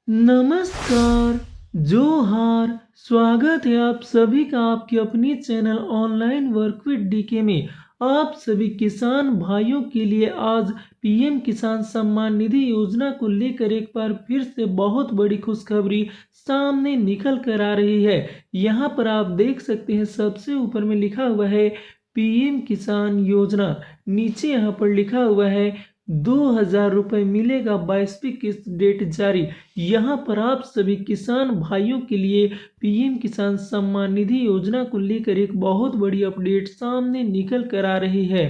नमस्कार, जोहार, स्वागत है आप सभी का आपके अपनी channel online work with DK में। आप सभी किसान भाइयों के लिए आज पीएम किसान सम्मान निधि योजना को लेकर एक बार फिर से बहुत बड़ी खुशखबरी सामने निकल कर आ रही है। यहाँ पर आप देख सकते हैं सबसे ऊपर में लिखा हुआ है पीएम किसान योजना, नीचे यहाँ पर लिखा हुआ है 2,000 रुपये मिलेगा 22वीं किस्त डेट जारी। यहाँ पर आप सभी किसान भाइयों के लिए पीएम किसान सम्मान निधि योजना को लेकर एक बहुत बड़ी अपडेट सामने निकल कर आ रही है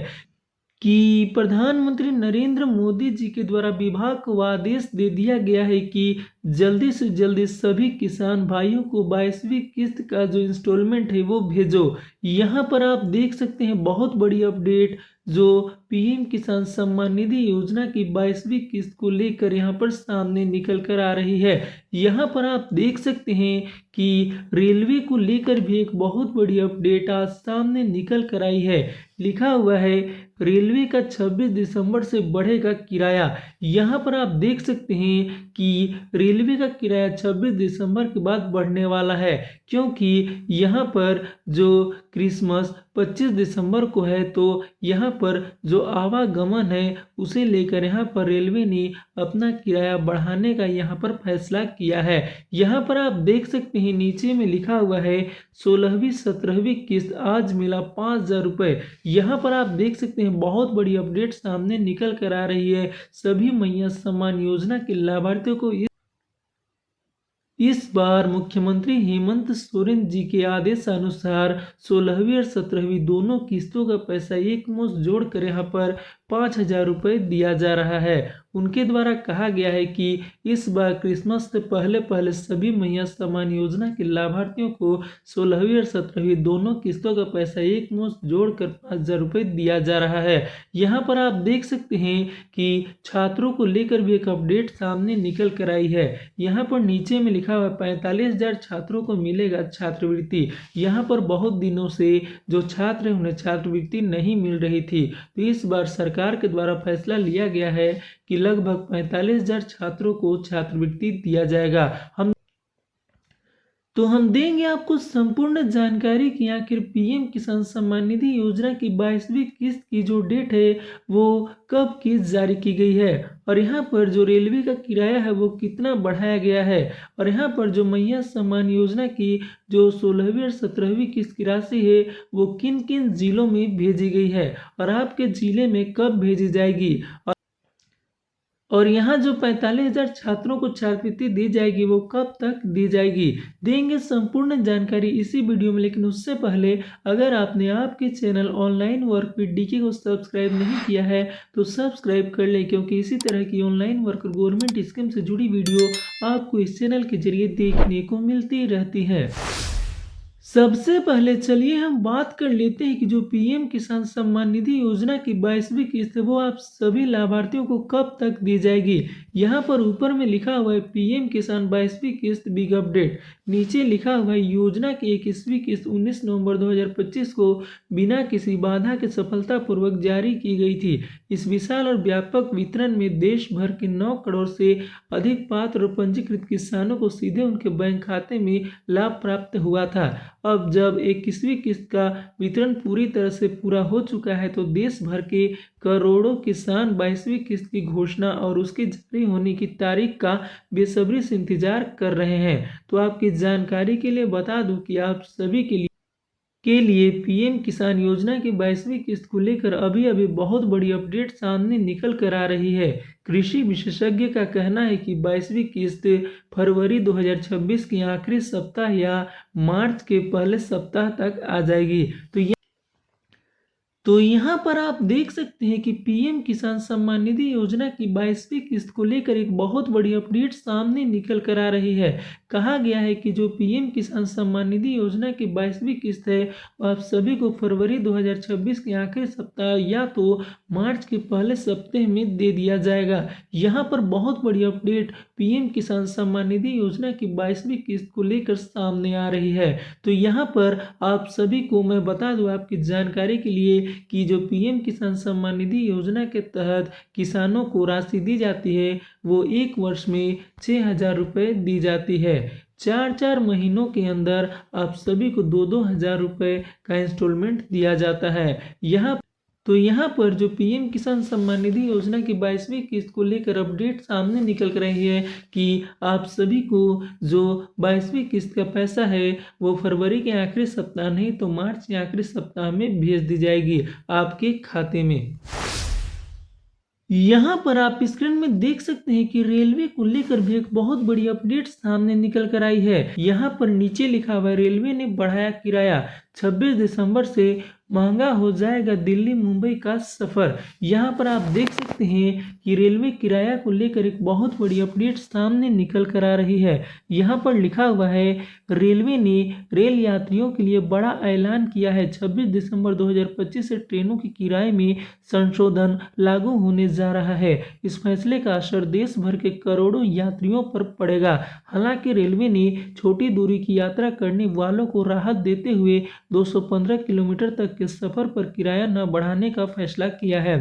कि प्रधानमंत्री नरेंद्र मोदी जी के द्वारा विभाग को आदेश दे दिया गया है कि जल्दी से जल्दी सभी किसान भाइयों को 22वीं किस्त का जो इंस्टॉलमेंट है वो भेजो। यहाँ पर आप देख सकते हैं बहुत बड़ी अपडेट जो पीएम किसान सम्मान निधि योजना की 22वीं किस्त को लेकर यहाँ पर सामने निकल कर आ रही है। यहाँ पर आप देख सकते हैं कि रेलवे को लेकर भी एक बहुत बड़ी अपडेट आज सामने निकल कर आई है। लिखा हुआ है रेलवे का 26 दिसंबर से बढ़ेगा किराया। यहाँ पर आप देख सकते हैं कि रेलवे का किराया 26 दिसंबर के बाद बढ़ने वाला है, क्योंकि यहाँ पर जो क्रिसमस 25 दिसंबर को है तो यहाँ पर जो आवागमन है उसे लेकर यहाँ पर रेलवे ने अपना किराया बढ़ाने का यहाँ पर फैसला किया है। यहाँ पर आप देख सकते हैं नीचे में लिखा हुआ है 16वीं 17वीं किस्त आज मिला 5,000 रुपये। यहाँ पर आप देख सकते हैं बहुत बड़ी अपडेट सामने निकल कर आ रही है। सभी मैया सम्मान योजना के लाभार्थियों को इस बार मुख्यमंत्री हेमंत सोरेन जी के आदेशानुसार 16वीं और 17वीं दोनों किस्तों का पैसा एक मुश्त जोड़कर यहाँ पर 5,000 रुपये दिया जा रहा है। उनके द्वारा कहा गया है कि इस बार क्रिसमस से पहले पहले सभी मैया सम्मान योजना के लाभार्थियों को 16वीं और 17वीं दोनों किस्तों का पैसा एक मुश्त जोड़कर 5,000 रुपये दिया जा रहा है। यहाँ पर आप देख सकते हैं कि छात्रों को लेकर भी एक अपडेट सामने निकल कर आई है। यहाँ पर नीचे में लिखा हुआ 45,000 छात्रों को मिलेगा छात्रवृत्ति। यहाँ पर बहुत दिनों से जो छात्र हैं उन्हें छात्रवृत्ति नहीं मिल रही थी, तो इस बार सरकार के द्वारा फैसला लिया गया है कि लगभग 45,000 छात्रों को छात्रवृत्ति दिया जाएगा। हम देंगे आपको संपूर्ण जानकारी कि आखिर पीएम किसान सम्मान निधि योजना की 22वीं किस्त की जो डेट है वो कब किस्त जारी की गई है, और यहाँ पर जो रेलवे का किराया है वो कितना बढ़ाया गया है, और यहाँ पर जो मैया सम्मान योजना की जो 16वीं और 17वीं किस्त की राशि है वो किन किन जिलों में भेजी गई है और आपके जिले में कब भेजी जाएगी, और यहाँ जो 45,000 छात्रों को छात्रवृत्ति दी जाएगी वो कब तक दी जाएगी, देंगे संपूर्ण जानकारी इसी वीडियो में। लेकिन उससे पहले अगर आपने आपके channel online work with DK को सब्सक्राइब नहीं किया है तो सब्सक्राइब कर लें, क्योंकि इसी तरह की ऑनलाइन वर्क और गवर्नमेंट स्कीम से जुड़ी वीडियो आपको इस चैनल के जरिए देखने को मिलती रहती है। सबसे पहले चलिए हम बात कर लेते हैं कि जो पीएम किसान सम्मान निधि योजना की 22वीं किस्त है वो आप सभी लाभार्थियों को कब तक दी जाएगी। यहाँ पर ऊपर में लिखा हुआ है पीएम किसान 22वीं किस्त बिग अपडेट, नीचे लिखा हुआ है योजना की 21वीं किस्त 19 नवंबर 2025 को बिना किसी बाधा के सफलतापूर्वक जारी की गई थी। इस विशाल और व्यापक वितरण में देश भर के 9 करोड़ से अधिक पात्र और पंजीकृत किसानों को सीधे उनके बैंक खाते में लाभ प्राप्त हुआ था। अब जब 21वीं किस्त का वितरण पूरी तरह से पूरा हो चुका है तो देश भर के करोड़ों किसान 22वीं किस्त की घोषणा और उसके जारी होने की तारीख का बेसब्री से इंतजार कर रहे हैं। तो आपकी जानकारी के लिए बता दूं कि आप सभी के लिए पीएम किसान योजना की 22वीं किस्त को लेकर अभी बहुत बड़ी अपडेट सामने निकल कर आ रही है। कृषि विशेषज्ञ का कहना है कि 22वीं किस्त फरवरी 2026 के आखिरी सप्ताह या मार्च के पहले सप्ताह तक आ जाएगी। तो यहाँ पर आप देख सकते हैं कि पीएम किसान सम्मान निधि योजना की 22वीं किस्त को लेकर एक बहुत बड़ी अपडेट सामने निकल कर आ रही है। कहा गया है कि जो पीएम किसान सम्मान निधि योजना की 22वीं किस्त है आप सभी को फरवरी 2026 के आखिरी सप्ताह या तो मार्च के पहले सप्ताह में दे दिया जाएगा। यहाँ पर बहुत बड़ी अपडेट पीएम किसान सम्मान निधि योजना की 22वीं किस्त को लेकर सामने आ रही है। तो यहाँ पर आप सभी को मैं बता दूं आपकी जानकारी के लिए कि जो पीएम किसान सम्मान निधि योजना के तहत किसानों को राशि दी जाती है वो एक वर्ष में 6,000 रुपये दी जाती है। 4-4 महीनों के अंदर आप सभी को 2-2 हज़ार रुपये का इंस्टॉलमेंट दिया जाता है। यहाँ पर जो पीएम किसान सम्मान निधि योजना की 22वीं किस्त को लेकर अपडेट सामने निकल कर रही है कि आप सभी को जो 22वीं किस्त का पैसा है वो फरवरी के आखिरी सप्ताह नहीं तो मार्च के आखिरी सप्ताह में भेज दी जाएगी आपके खाते में। यहाँ पर आप स्क्रीन में देख सकते हैं कि रेलवे को लेकर भी एक बहुत बड़ी अपडेट सामने निकल कर आई है। यहाँ पर नीचे लिखा हुआ है रेलवे ने बढ़ाया किराया, 26 दिसंबर से महंगा हो जाएगा दिल्ली मुंबई का सफर। यहाँ पर आप देख सकते हैं कि रेलवे किराया को लेकर एक बहुत बड़ी अपडेट सामने निकल कर आ रही है। यहाँ पर लिखा हुआ है रेलवे ने रेल यात्रियों के लिए बड़ा ऐलान किया है। 26 दिसंबर 2025 से ट्रेनों के किराए में संशोधन लागू होने जा रहा है। इस फैसले का असर देश भर के करोड़ों यात्रियों पर पड़ेगा। हालांकि रेलवे ने छोटी दूरी की यात्रा करने वालों को राहत देते हुए 215 किलोमीटर तक के सफर पर किराया न बढ़ाने का फैसला किया है।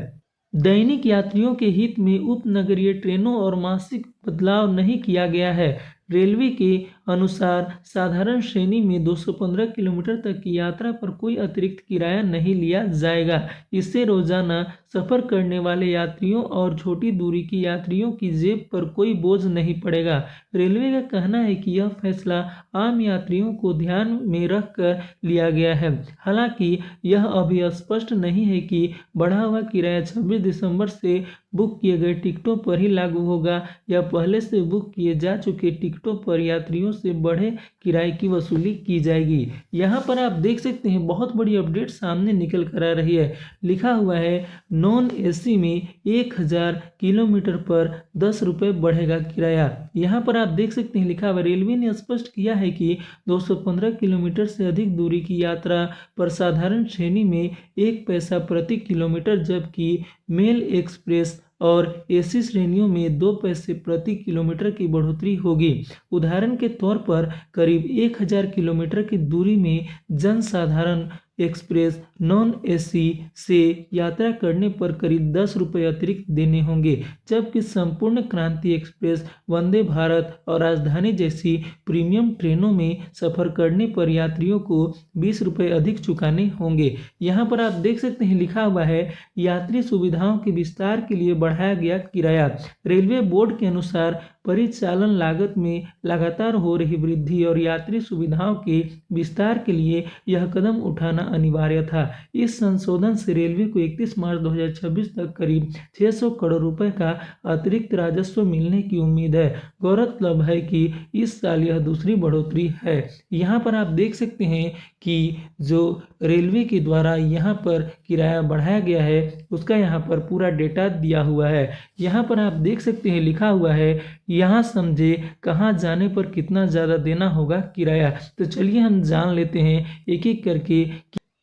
दैनिक यात्रियों के हित में उपनगरीय ट्रेनों और मासिक बदलाव नहीं किया गया है। रेलवे के अनुसार साधारण श्रेणी में 215 किलोमीटर तक की यात्रा पर कोई अतिरिक्त किराया नहीं लिया जाएगा। इससे रोजाना सफर करने वाले यात्रियों और छोटी दूरी की यात्रियों की जेब पर कोई बोझ नहीं पड़ेगा। रेलवे का कहना है कि यह फैसला आम यात्रियों को ध्यान में रखकर लिया गया है। हालांकि यह अभी स्पष्ट नहीं है कि बढ़ा हुआ किराया 26 दिसंबर से बुक किए गए टिकटों पर ही लागू होगा या पहले से बुक किए जा चुके टिकटों पर यात्रियों से बढ़े किराए की वसूली की जाएगी। यहाँ पर आप देख सकते हैं बहुत बड़ी अपडेट सामने निकल कर आ रही है। लिखा हुआ है नॉन एसी में 1000 किलोमीटर पर 10 रुपये बढ़ेगा किराया। यहाँ पर आप देख सकते हैं लिखा हुआ रेलवे ने स्पष्ट किया है कि 215 किलोमीटर से अधिक दूरी की यात्रा पर साधारण श्रेणी में 1 पैसा प्रति किलोमीटर जबकि मेल एक्सप्रेस और एसी श्रेणियों में 2 पैसे प्रति किलोमीटर की बढ़ोतरी होगी। उदाहरण के तौर पर करीब 1000 किलोमीटर की दूरी में जनसाधारण एक्सप्रेस नॉन एसी से यात्रा करने पर करीब 10 रुपये अतिरिक्त देने होंगे, जबकि संपूर्ण क्रांति एक्सप्रेस, वंदे भारत और राजधानी जैसी प्रीमियम ट्रेनों में सफर करने पर यात्रियों को 20 रुपये अधिक चुकाने होंगे। यहाँ पर आप देख सकते हैं लिखा हुआ है यात्री सुविधाओं के विस्तार के लिए बढ़ाया गया किराया। रेलवे बोर्ड के अनुसार परिचालन लागत में लगातार हो रही वृद्धि और यात्री सुविधाओं के विस्तार के लिए यह कदम उठाना अनिवार्य था। इस संशोधन से रेलवे को 31 मार्च 2026 तक करीब 600 करोड़ रुपए का अतिरिक्त राजस्व मिलने की उम्मीद है। गौरतलब है कि इस साल यह दूसरी बढ़ोतरी है। यहाँ पर आप देख सकते हैं कि जो रेलवे के द्वारा यहाँ पर किराया बढ़ाया गया है उसका यहाँ पर पूरा डेटा दिया हुआ है। यहाँ पर आप देख सकते हैं लिखा हुआ है यहाँ समझे कहाँ जाने पर कितना ज़्यादा देना होगा किराया। तो चलिए हम जान लेते हैं एक एक करके।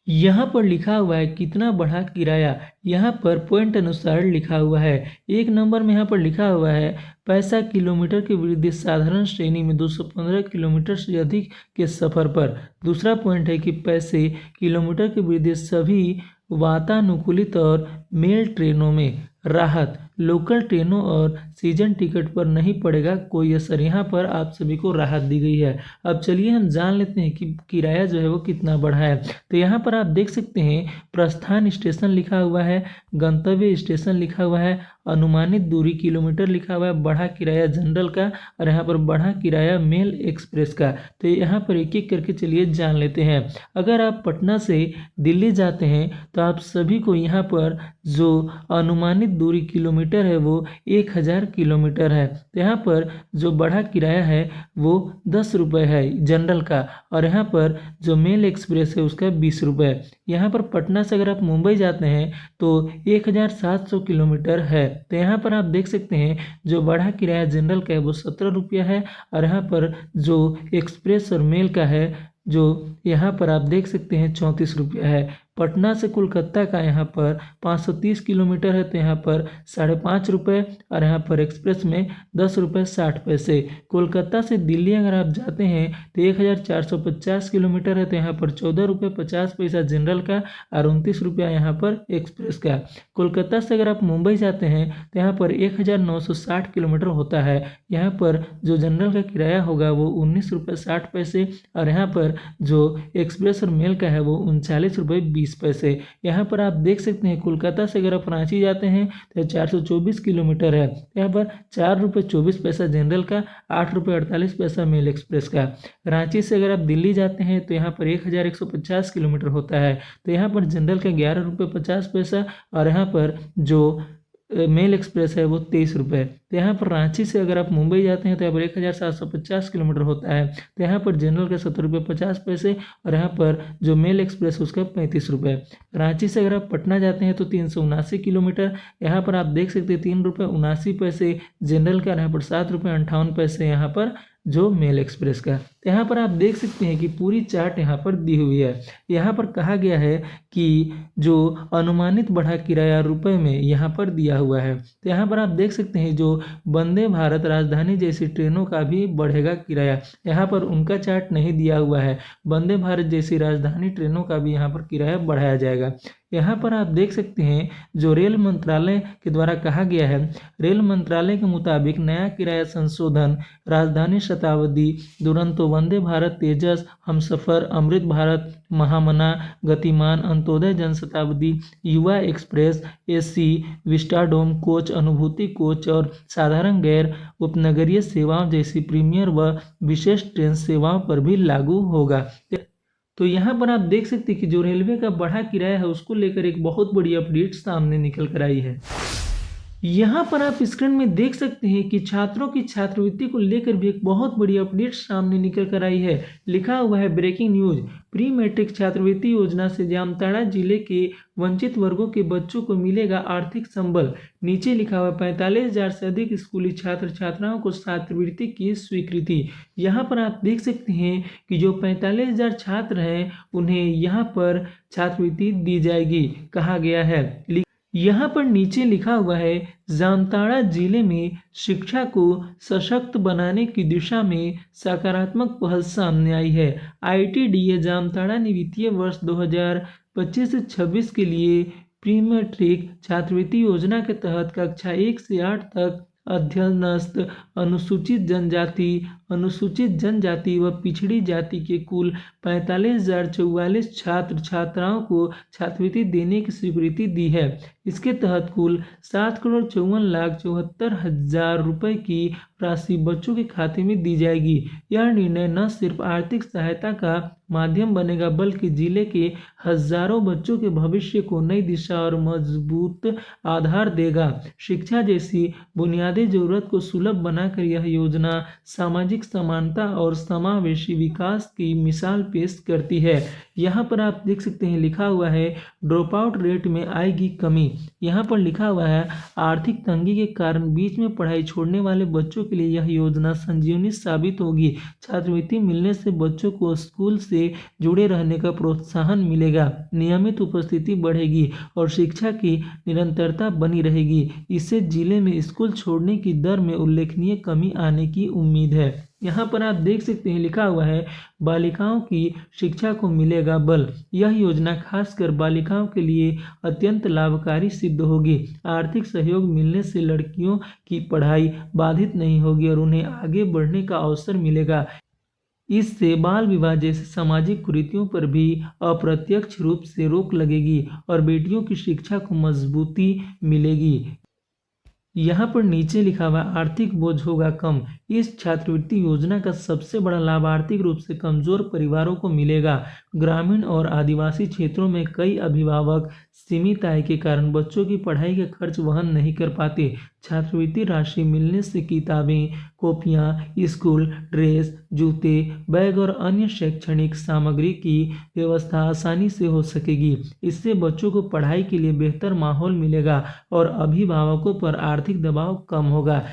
यहाँ पर लिखा हुआ है कितना बढ़ा किराया। यहाँ पर पॉइंट अनुसार लिखा हुआ है। 1 नंबर में यहाँ पर लिखा हुआ है पैसा किलोमीटर के विरुद्ध साधारण श्रेणी में 215 किलोमीटर से अधिक के सफ़र पर। दूसरा पॉइंट है कि पैसे किलोमीटर के विरुद्ध सभी वातानुकूलित और मेल ट्रेनों में राहत, लोकल ट्रेनों और सीजन टिकट पर नहीं पड़ेगा कोई असर। यहाँ पर आप सभी को राहत दी गई है। अब चलिए हम जान लेते हैं कि किराया जो है वो कितना बढ़ा है। तो यहाँ पर आप देख सकते हैं प्रस्थान स्टेशन लिखा हुआ है, गंतव्य स्टेशन लिखा हुआ है, अनुमानित दूरी किलोमीटर लिखा हुआ है, बढ़ा किराया जनरल का और यहाँ पर बढ़ा किराया मेल एक्सप्रेस का। तो यहाँ पर एक एक करके चलिए जान लेते हैं। अगर आप पटना से दिल्ली जाते हैं तो आप सभी को यहाँ पर जो अनुमानित दूरी किलोमीटर है वो 1000 किलोमीटर है। तो यहाँ पर जो बढ़ा किराया है वो 10 रुपये है जनरल का और यहाँ पर जो मेल एक्सप्रेस है उसका 20 रुपये। यहाँ पर पटना से अगर आप मुंबई जाते हैं तो 1700 किलोमीटर है। तो यहाँ पर आप देख सकते हैं जो बढ़ा किराया जनरल का है वो 17 रुपया है और यहाँ पर जो एक्सप्रेस और मेल का है जो यहाँ पर आप देख सकते हैं 34 रुपया है। पटना से कोलकाता का यहाँ पर 530 किलोमीटर है, तो यहाँ पर 5.5 रुपये, और यहाँ पर एक्सप्रेस में 10 रुपये 60 पैसे। कोलकाता से दिल्ली अगर आप जाते हैं तो 1450 किलोमीटर है, तो यहाँ पर 14 रुपये 50 पैसा जनरल का और 29 रुपया यहाँ पर एक्सप्रेस का। कोलकाता से अगर आप मुंबई जाते हैं तो यहाँ पर 1960 किलोमीटर होता है। यहाँ पर जो जनरल का किराया होगा वो 19 रुपये 60 पैसे, और यहाँ पर जो एक्सप्रेस और मेल का है वो 39 रुपये 20 पैसे। यहाँ पर आप देख सकते हैं कोलकाता से अगर आप रांची जाते हैं तो 424 किलोमीटर है, यहाँ पर 4 रुपये 24 पैसा जनरल का, 8 रुपये 48 पैसा मेल एक्सप्रेस का। रांची से अगर आप दिल्ली जाते हैं तो यहाँ पर 1150 किलोमीटर होता है, तो यहाँ पर जनरल का 11 रुपये 50 पैसा, और यहाँ पर जो मेल एक्सप्रेस है वो 23 रुपये। तो यहाँ पर रांची से अगर आप मुंबई जाते हैं तो यहाँ पर 1750 किलोमीटर होता है, तो यहाँ पर जनरल का 70 रुपये 50 पैसे, और यहाँ पर जो मेल एक्सप्रेस उसका 35 रुपये। रांची से अगर आप पटना जाते हैं तो 379 किलोमीटर, यहाँ पर आप देख सकते हैं 3 रुपये 79 पैसे जनरल का, यहाँ पर 7 रुपये 58 पैसे यहाँ पर जो मेल एक्सप्रेस का। तो यहाँ पर आप देख सकते हैं कि पूरी चार्ट यहाँ पर दी हुई है। यहाँ पर कहा गया है कि जो अनुमानित बढ़ा किराया रुपए में यहाँ पर दिया हुआ है। तो यहाँ पर आप देख सकते हैं जो वंदे भारत राजधानी जैसी ट्रेनों का भी बढ़ेगा किराया, यहाँ पर उनका चार्ट नहीं दिया हुआ है। वंदे भारत जैसी राजधानी ट्रेनों का भी यहाँ पर किराया बढ़ाया जाएगा। यहाँ पर आप देख सकते हैं जो रेल मंत्रालय के द्वारा कहा गया है, रेल मंत्रालय के मुताबिक नया किराया संशोधन राजधानी शताब्दी, दुरंतो, वंदे भारत, तेजस, हमसफर, अमृत भारत, महामना, गतिमान, अंत्योदय जनशताब्दी, युवा एक्सप्रेस, एसी, विस्टाडोम कोच, अनुभूति कोच और साधारण गैर उपनगरीय सेवाओं जैसी प्रीमियर व विशेष ट्रेन सेवाओं पर भी लागू होगा। तो यहाँ पर आप देख सकते हैं कि जो रेलवे का बढ़ा किराया है उसको लेकर एक बहुत बड़ी अपडेट सामने निकल कर आई है। यहाँ पर आप स्क्रीन में देख सकते हैं कि छात्रों की छात्रवृत्ति को लेकर भी एक बहुत बड़ी अपडेट सामने निकल कर आई है। लिखा हुआ है ब्रेकिंग न्यूज, प्री मैट्रिक छात्रवृत्ति योजना से जामताड़ा जिले के वंचित वर्गों के बच्चों को मिलेगा आर्थिक संबल। नीचे लिखा हुआ 45,000 से अधिक स्कूली छात्र छात्राओं को छात्रवृत्ति की स्वीकृति। यहाँ पर आप देख सकते हैं कि जो 45,000 छात्र हैं उन्हें यहाँ पर छात्रवृत्ति दी जाएगी, कहा गया है। यहाँ पर नीचे लिखा हुआ है जामताड़ा जिले में शिक्षा को सशक्त बनाने की दिशा में सकारात्मक पहल सामने आई है। ITDA जामताड़ा ने वित्तीय वर्ष 2025 से 26 के लिए प्री मैट्रिक छात्रवृत्ति योजना के तहत कक्षा 1 से 8 तक अध्ययनस्थ अनुसूचित जनजाति व पिछड़ी जाति के कुल 45,044 छात्र छात्राओं को छात्रवृत्ति देने की स्वीकृति दी है। इसके तहत कुल 7,54,74,000 रुपये की राशि बच्चों के खाते में दी जाएगी। यह निर्णय न सिर्फ आर्थिक सहायता का माध्यम बनेगा बल्कि जिले के हजारों बच्चों के भविष्य को नई दिशा और मजबूत आधार देगा। शिक्षा जैसी बुनियादी जरूरत को सुलभ बनाकर यह योजना सामाजिक समानता और समावेशी विकास की मिसाल पेश करती है। यहाँ पर आप देख सकते हैं लिखा हुआ है ड्रॉप आउट रेट में आएगी कमी। यहाँ पर लिखा हुआ है आर्थिक तंगी के कारण बीच में पढ़ाई छोड़ने वाले बच्चों के लिए यह योजना संजीवनी साबित होगी। छात्रवृत्ति मिलने से बच्चों को स्कूल से जुड़े रहने का प्रोत्साहन मिलेगा, नियमित उपस्थिति बढ़ेगी और शिक्षा की निरंतरता बनी रहेगी। इससे जिले में स्कूल छोड़ने की दर में उल्लेखनीय कमी आने की उम्मीद है। यहाँ पर आप देख सकते हैं लिखा हुआ है बालिकाओं की शिक्षा को मिलेगा बल। यह योजना खासकर बालिकाओं के लिए अत्यंत लाभकारी सिद्ध होगी। आर्थिक सहयोग मिलने से लड़कियों की पढ़ाई बाधित नहीं होगी और उन्हें आगे बढ़ने का अवसर मिलेगा। इससे बाल विवाह जैसे सामाजिक कुरीतियों पर भी अप्रत्यक्ष रूप से रोक लगेगी और बेटियों की शिक्षा को मजबूती मिलेगी। यहाँ पर नीचे लिखा हुआ आर्थिक बोझ होगा कम। इस छात्रवृत्ति योजना का सबसे बड़ा लाभ आर्थिक रूप से कमजोर परिवारों को मिलेगा। ग्रामीण और आदिवासी क्षेत्रों में कई अभिभावक सीमित आय के कारण बच्चों की पढ़ाई का खर्च वहन नहीं कर पाते। छात्रवृत्ति राशि मिलने से किताबें, कॉपियाँ, स्कूल ड्रेस, जूते, बैग और अन्य शैक्षणिक सामग्री की व्यवस्था आसानी से हो सकेगी। इससे बच्चों को पढ़ाई के लिए बेहतर माहौल मिलेगा और अभिभावकों पर आर्थिक दबाव कम होगा।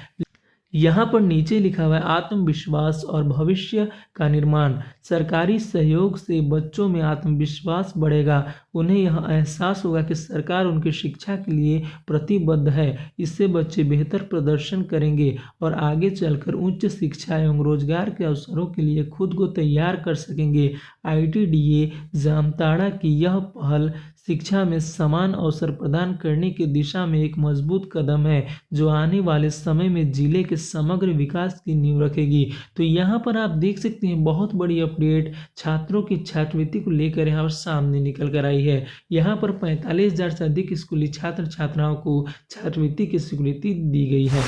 यहाँ पर नीचे लिखा हुआ है आत्मविश्वास और भविष्य का निर्माण। सरकारी सहयोग से बच्चों में आत्मविश्वास बढ़ेगा। उन्हें यह एहसास होगा कि सरकार उनकी शिक्षा के लिए प्रतिबद्ध है। इससे बच्चे बेहतर प्रदर्शन करेंगे और आगे चलकर उच्च शिक्षा एवं रोजगार के अवसरों के लिए खुद को तैयार कर सकेंगे। ITDA जामताड़ा की यह पहल शिक्षा में समान अवसर प्रदान करने की दिशा में एक मजबूत कदम है, जो आने वाले समय में जिले के समग्र विकास की नींव रखेगी। तो यहाँ पर आप देख सकते हैं बहुत बड़ी अपडेट छात्रों की छात्रवृत्ति को लेकर यहाँ पर सामने निकल कर आई है। यहाँ पर 45,000 से अधिक स्कूली छात्र छात्राओं को छात्रवृत्ति की स्वीकृति दी गई है।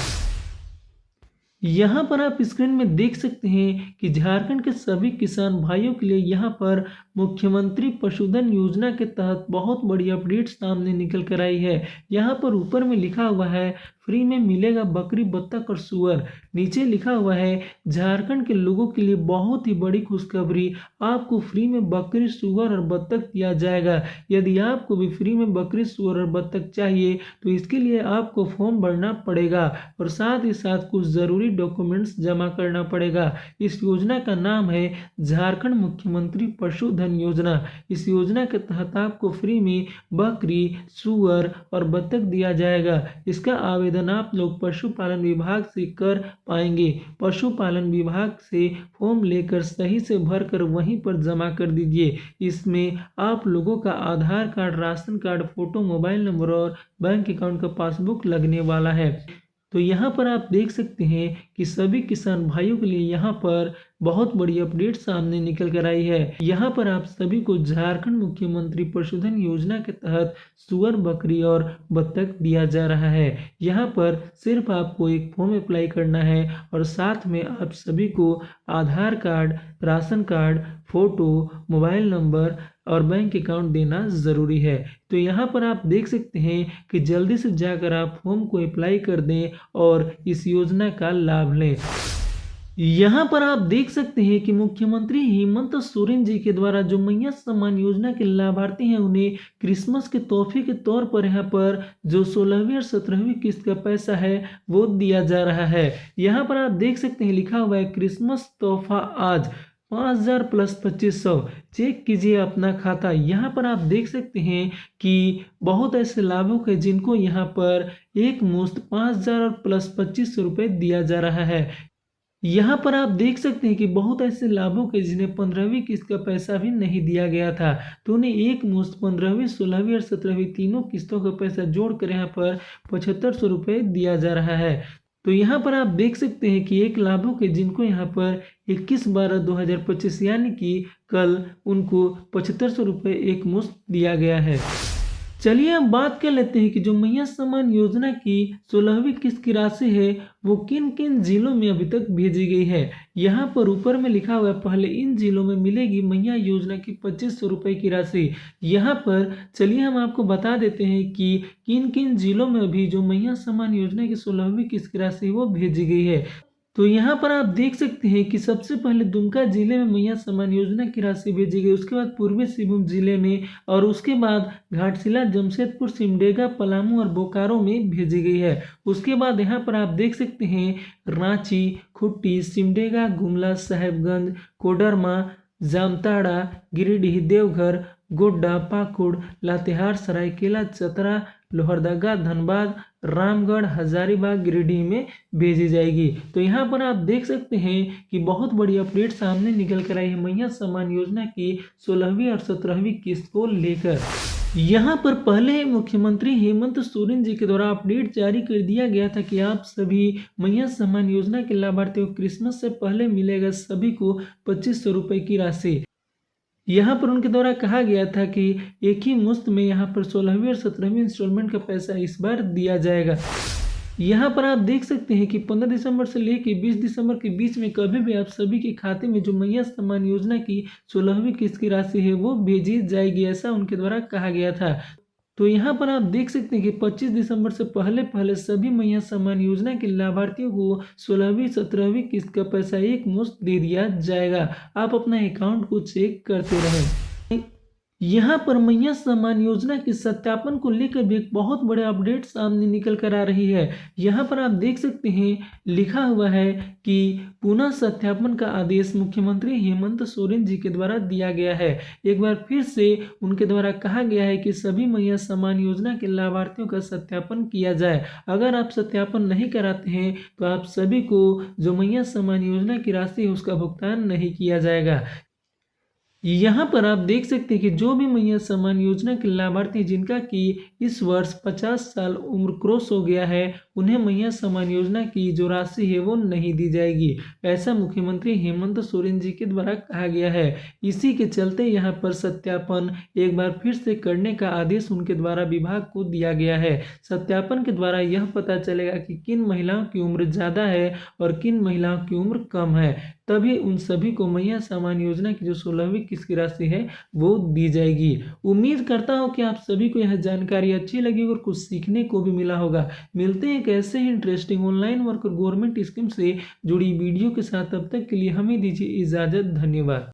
यहाँ पर आप स्क्रीन में देख सकते हैं कि झारखंड के सभी किसान भाइयों के लिए यहाँ पर मुख्यमंत्री पशुधन योजना के तहत बहुत बड़ी अपडेट सामने निकल कर आई है। यहाँ पर ऊपर में लिखा हुआ है फ्री में मिलेगा बकरी, बत्तख और सुअर। नीचे लिखा हुआ है झारखंड के लोगों के लिए बहुत ही बड़ी खुशखबरी, आपको फ्री में बकरी, सुअर और बत्तख दिया जाएगा। यदि आपको भी फ्री में बकरी, सुअर और बत्तख चाहिए तो इसके लिए आपको फॉर्म भरना पड़ेगा और साथ ही साथ कुछ ज़रूरी डॉक्यूमेंट्स जमा करना पड़ेगा। इस योजना का नाम है झारखंड मुख्यमंत्री पशुधन योजना। इस योजना के तहत आपको फ्री में बकरी, सुअर और बत्तख दिया जाएगा। इसका आवेदन आप लोग पशुपालन विभाग से कर पाएंगे। पशुपालन विभाग से फॉर्म लेकर सही से भरकर वहीं पर जमा कर दीजिए। इसमें आप लोगों का Aadhaar card, ration card, photo, mobile number और बैंक अकाउंट का पासबुक लगने वाला है। तो यहाँ पर आप देख सकते हैं कि सभी किसान भाइयों के लिए यहाँ पर बहुत बड़ी अपडेट सामने निकल कर आई है। यहाँ पर आप सभी को झारखंड मुख्यमंत्री पशुधन योजना के तहत सुअर, बकरी और बत्तख दिया जा रहा है। यहाँ पर सिर्फ आपको एक फॉर्म अप्लाई करना है और साथ में आप सभी को Aadhaar card, ration card, photo, mobile number और बैंक अकाउंट देना ज़रूरी है। तो यहाँ पर आप देख सकते हैं कि जल्दी से जाकर आप फॉर्म को अप्लाई कर दें और इस योजना का लाभ लें। यहाँ पर आप देख सकते हैं कि मुख्यमंत्री हेमंत सोरेन जी के द्वारा जो मैया सम्मान योजना के लाभार्थी हैं उन्हें क्रिसमस के तोहफे के तौर पर यहाँ पर जो 16वीं और 17वीं किस्त का पैसा है वो दिया जा रहा है। यहाँ पर आप देख सकते हैं लिखा हुआ है क्रिसमस तोहफा आज 5,000 प्लस 2,500, चेक कीजिए अपना खाता। यहाँ पर आप देख सकते हैं कि बहुत ऐसे लाभुक हैं जिनको यहाँ पर एक मुश्त 5,000 और प्लस 2,500 रुपये दिया जा रहा है। यहाँ पर आप देख सकते हैं कि बहुत ऐसे लाभुक हैं जिन्हें 15वीं किस्त का पैसा भी नहीं दिया गया था, तो उन्हें एक मुश्त 15वीं, 16वीं और 17वीं तीनों किस्तों का पैसा जोड़कर यहाँ पर 7,500 रुपये दिया जा रहा है। तो यहाँ पर आप देख सकते हैं कि एक लाभुक है जिनको यहाँ पर 21/12/2025 यानी कि कल उनको 7,500 रुपये एक मुश्त दिया गया है। चलिए अब बात कर लेते हैं कि जो मैया सम्मान योजना की 16वीं किस्त की राशि है वो किन किन जिलों में अभी तक भेजी गई है। यहाँ पर ऊपर में लिखा हुआ है पहले इन जिलों में मिलेगी मैया योजना की 2,500 रुपये की राशि। यहाँ पर चलिए हम आपको बता देते हैं कि किन किन जिलों में अभी जो मैया सम्मान योजना की 16वीं किस्त की राशि वो भेजी गई है। तो यहाँ पर आप देख सकते हैं कि सबसे पहले दुमका जिले में मैया सम्मान योजना की राशि भेजी गई, उसके बाद पूर्वी सिंहभूम जिले में और उसके बाद घाटशिला, जमशेदपुर, सिमडेगा, पलामू और बोकारो में भेजी गई है। उसके बाद यहाँ पर आप देख सकते हैं रांची, खूंटी, सिमडेगा, गुमला, साहेबगंज, कोडरमा, जामताड़ा, गिरिडीह, देवघर, गोड्डा, पाकुड़, लातेहार, सरायकेला, चतरा, लोहरदगा, धनबाद, रामगढ़, हजारीबाग, गिरिडीह में भेजी जाएगी। तो यहाँ पर आप देख सकते हैं कि बहुत बड़ी अपडेट सामने निकल कर आई है मैया सम्मान योजना की 16वीं और 17वीं किस्त को लेकर। यहाँ पर पहले मुख्यमंत्री हेमंत सोरेन जी के द्वारा अपडेट जारी कर दिया गया था कि आप सभी मैया सम्मान योजना के लाभार्थियों को क्रिसमस से पहले मिलेगा सभी को 2,500 रुपये की राशि। यहाँ पर उनके द्वारा कहा गया था कि एक ही मुश्त में यहाँ पर 16वीं और 17वीं इंस्टॉलमेंट का पैसा इस बार दिया जाएगा। यहाँ पर आप देख सकते हैं कि 15 दिसंबर से लेकर 20 दिसंबर के बीच में कभी भी आप सभी के खाते में जो मैया सम्मान योजना की 16वीं किस्त की राशि है वो भेजी जाएगी, ऐसा उनके द्वारा कहा गया था। तो यहाँ पर आप देख सकते हैं कि 25 दिसंबर से पहले सभी मैया सम्मान योजना के लाभार्थियों को 16वीं 17वीं किस्त का पैसा एक मुश्त दे दिया जाएगा। आप अपना अकाउंट को चेक करते रहें। यहाँ पर मैया सम्मान योजना के सत्यापन को लेकर भी एक बहुत बड़े अपडेट सामने निकल कर आ रही है। यहाँ पर आप देख सकते हैं लिखा हुआ है कि पुनः सत्यापन का आदेश मुख्यमंत्री हेमंत सोरेन जी के द्वारा दिया गया है। एक बार फिर से उनके द्वारा कहा गया है कि सभी मैया सम्मान योजना के लाभार्थियों का सत्यापन किया जाए। अगर आप सत्यापन नहीं कराते हैं तो आप सभी को जो मैया सम्मान योजना की राशि है उसका भुगतान नहीं किया जाएगा। यहाँ पर आप देख सकते हैं कि जो भी मैया सम्मान योजना के लाभार्थी जिनका कि इस वर्ष 50 साल उम्र क्रॉस हो गया है, उन्हें मैया सम्मान योजना की जो राशि है वो नहीं दी जाएगी। ऐसा मुख्यमंत्री हेमंत सोरेन जी के द्वारा कहा गया है। इसी के चलते यहाँ पर सत्यापन एक बार फिर से करने का आदेश उनके द्वारा विभाग को दिया गया है। सत्यापन के द्वारा यह पता चलेगा कि किन महिलाओं की उम्र ज़्यादा है और किन महिलाओं की उम्र कम है, तभी उन सभी को मैया सम्मान योजना की जो 16वीं किस्त की राशि है वो दी जाएगी। उम्मीद करता हूँ कि आप सभी को यह जानकारी अच्छी लगी और कुछ सीखने को भी मिला होगा। मिलते हैं एक ऐसे ही इंटरेस्टिंग ऑनलाइन वर्क और गवर्नमेंट स्कीम से जुड़ी वीडियो के साथ। तब तक के लिए हमें दीजिए इजाज़त। धन्यवाद।